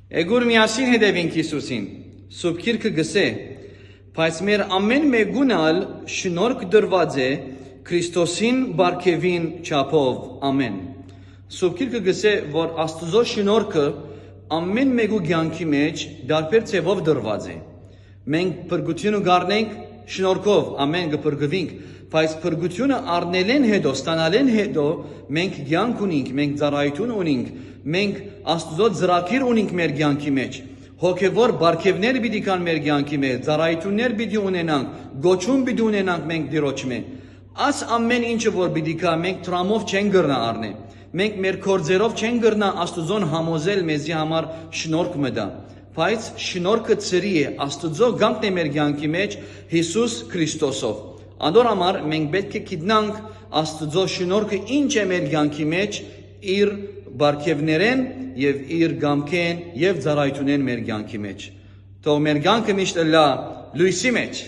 Egor միասին հետևենք Հիսուսին, Սուրբ Գիրքը գսե, բայց մեր ամեն մեկունալ շնորհք դրված է Քրիստոսին բարգևին չափով, ամեն։ Սուրբ Գիրքը գսե, որ Աստծո շնորհքը ամեն մեկու կյանքի մեջ դարբեր ձևով դրված է։ Մենք փրկությունը գառնենք շնորհքով, ամեն կփրկվենք, բայց փրկությունը առնելեն հետո, ստանալեն հետո մենք կյանք ունենք, մենք ծառայություն ունենք, մենք Աստծո ծրագիր ունենք մեր կյանքի մեջ։ Հոգևոր բարգևներ պիտի կան մեր կյանքի մեջ, ծառայություններ պիտի ունենանք, գոչում պիտի ունենանք մենք Տիրոջ մեջ։ Այս ամեն ինչը որ պիտի կա, մենք տրամով չեն գրնա առնել։ Մենք մեր կորձերով չեն գրնա Աստծոն համոզել մեզի համար շնորհք մտա։ Բայց շնորհքը ծրի է Աստծո գանքն է մեր կյանքի մեջ Հիսուս Քրիստոսով։ Անդոր համար մենք պետք է գիտնանք Աստծո շնորհքը ինչ է մեր կյանքի մեջ իր բարգևներեն եւ իր գամքեն եւ ծառայությունեն մեր կյանքի մեջ։ Թող մեր կյանքը միշտ լա լույսի մեջ